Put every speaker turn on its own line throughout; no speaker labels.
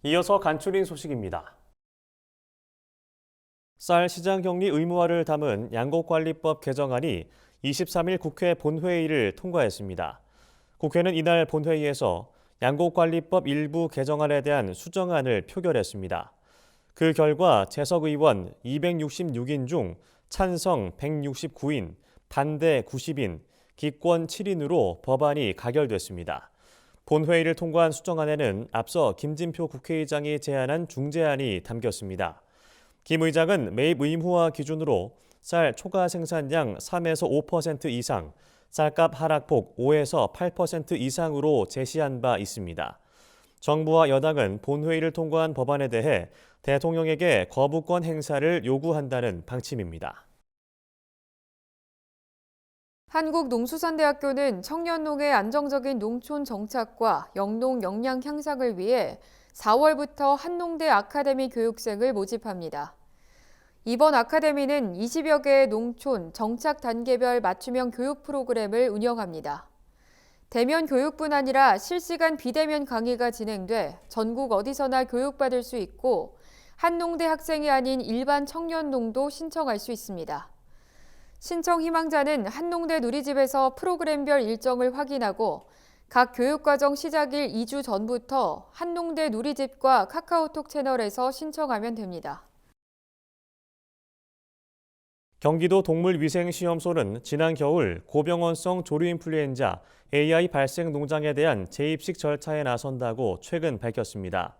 이어서 간추린 소식입니다. 쌀 시장 격리 의무화를 담은 양곡관리법 개정안이 23일 국회 본회의를 통과했습니다. 국회는 이날 본회의에서 양곡관리법 일부 개정안에 대한 수정안을 표결했습니다. 그 결과 재석 의원 266인 중 찬성 169인, 반대 90인, 기권 7인으로 법안이 가결됐습니다. 본회의를 통과한 수정안에는 앞서 김진표 국회의장이 제안한 중재안이 담겼습니다. 김 의장은 매입 의무화 기준으로 쌀 초과 생산량 3에서 5% 이상, 쌀값 하락폭 5에서 8% 이상으로 제시한 바 있습니다. 정부와 여당은 본회의를 통과한 법안에 대해 대통령에게 거부권 행사를 요구한다는 방침입니다.
한국농수산대학교는 청년농의 안정적인 농촌 정착과 영농 역량 향상을 위해 4월부터 한농대 아카데미 교육생을 모집합니다. 이번 아카데미는 20여 개의 농촌 정착 단계별 맞춤형 교육 프로그램을 운영합니다. 대면 교육뿐 아니라 실시간 비대면 강의가 진행돼 전국 어디서나 교육받을 수 있고 한농대 학생이 아닌 일반 청년농도 신청할 수 있습니다. 신청 희망자는 한농대 누리집에서 프로그램별 일정을 확인하고 각 교육과정 시작일 2주 전부터 한농대 누리집과 카카오톡 채널에서 신청하면 됩니다.
경기도 동물위생시험소는 지난 겨울 고병원성 조류인플루엔자 AI 발생 농장에 대한 재입식 절차에 나선다고 최근 밝혔습니다.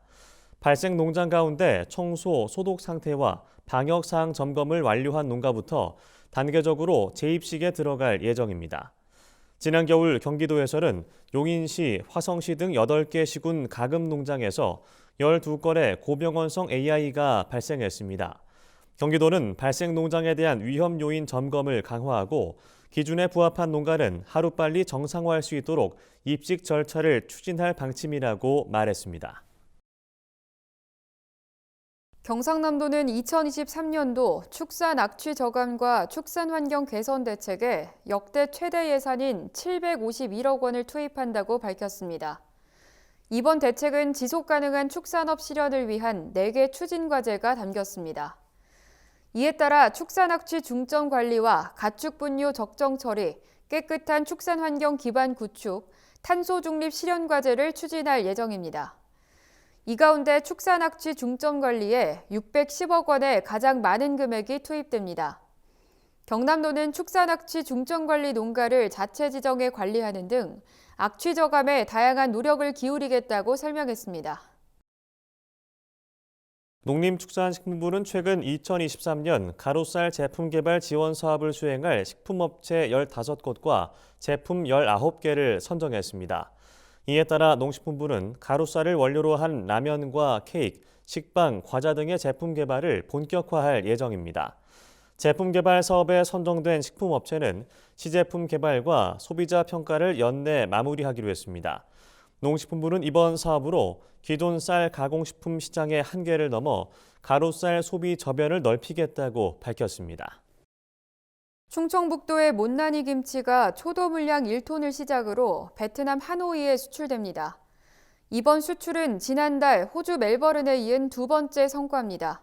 발생 농장 가운데 청소, 소독 상태와 방역사항 점검을 완료한 농가부터 단계적으로 재입식에 들어갈 예정입니다. 지난 겨울 경기도에서는 용인시, 화성시 등 8개 시군 가금 농장에서 12건의 고병원성 AI가 발생했습니다. 경기도는 발생 농장에 대한 위험 요인 점검을 강화하고 기준에 부합한 농가는 하루빨리 정상화할 수 있도록 입식 절차를 추진할 방침이라고 말했습니다.
경상남도는 2023년도 축산 악취 저감과 축산 환경 개선 대책에 역대 최대 예산인 751억 원을 투입한다고 밝혔습니다. 이번 대책은 지속 가능한 축산업 실현을 위한 4개 추진 과제가 담겼습니다. 이에 따라 축산 악취 중점 관리와 가축 분뇨 적정 처리, 깨끗한 축산 환경 기반 구축, 탄소 중립 실현 과제를 추진할 예정입니다. 이 가운데 축산 악취 중점 관리에 610억 원의 가장 많은 금액이 투입됩니다. 경남도는 축산 악취 중점 관리 농가를 자체 지정해 관리하는 등 악취 저감에 다양한 노력을 기울이겠다고 설명했습니다.
농림축산식품부는 최근 2023년 가로쌀 제품 개발 지원 사업을 수행할 식품업체 15곳과 제품 19개를 선정했습니다. 이에 따라 농식품부는 가로쌀을 원료로 한 라면과 케이크, 식빵, 과자 등의 제품 개발을 본격화할 예정입니다. 제품 개발 사업에 선정된 식품업체는 시제품 개발과 소비자 평가를 연내 마무리하기로 했습니다. 농식품부는 이번 사업으로 기존 쌀 가공식품 시장의 한계를 넘어 가로쌀 소비 저변을 넓히겠다고 밝혔습니다.
충청북도의 못난이 김치가 초도 물량 1톤을 시작으로 베트남 하노이에 수출됩니다. 이번 수출은 지난달 호주 멜버른에 이은 두 번째 성과입니다.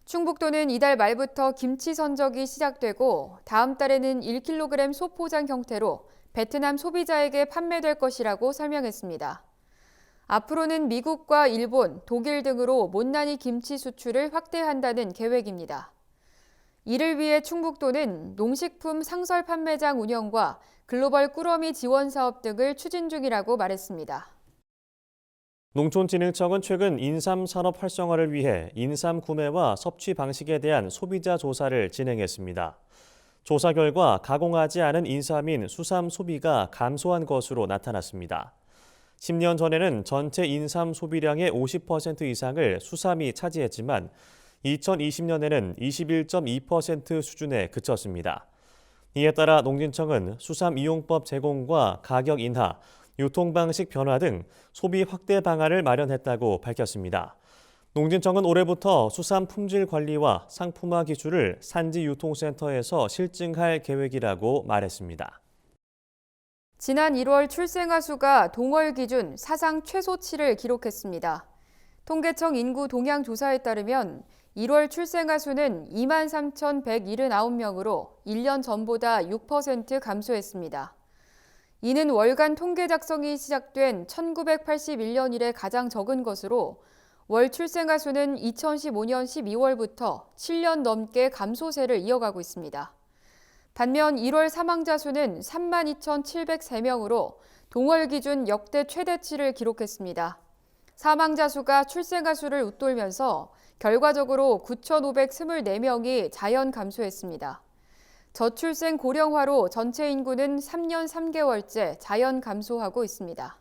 충북도는 이달 말부터 김치 선적이 시작되고 다음 달에는 1kg 소포장 형태로 베트남 소비자에게 판매될 것이라고 설명했습니다. 앞으로는 미국과 일본, 독일 등으로 못난이 김치 수출을 확대한다는 계획입니다. 이를 위해 충북도는 농식품 상설 판매장 운영과 글로벌 꾸러미 지원 사업 등을 추진 중이라고 말했습니다.
농촌진흥청은 최근 인삼 산업 활성화를 위해 인삼 구매와 섭취 방식에 대한 소비자 조사를 진행했습니다. 조사 결과 가공하지 않은 인삼인 수삼 소비가 감소한 것으로 나타났습니다. 10년 전에는 전체 인삼 소비량의 50% 이상을 수삼이 차지했지만 2020년에는 21.2% 수준에 그쳤습니다. 이에 따라 농진청은 수삼 이용법 제공과 가격 인하, 유통방식 변화 등 소비 확대 방안을 마련했다고 밝혔습니다. 농진청은 올해부터 수삼 품질 관리와 상품화 기술을 산지 유통센터에서 실증할 계획이라고 말했습니다.
지난 1월 출생아 수가 동월 기준 사상 최소치를 기록했습니다. 통계청 인구 동향 조사에 따르면 1월 출생아 수는 23,179명으로 1년 전보다 6% 감소했습니다. 이는 월간 통계 작성이 시작된 1981년 이래 가장 적은 것으로 월 출생아 수는 2015년 12월부터 7년 넘게 감소세를 이어가고 있습니다. 반면 1월 사망자 수는 32,703명으로 동월 기준 역대 최대치를 기록했습니다. 사망자 수가 출생아 수를 웃돌면서 결과적으로 9,524명이 자연 감소했습니다. 저출생 고령화로 전체 인구는 3년 3개월째 자연 감소하고 있습니다.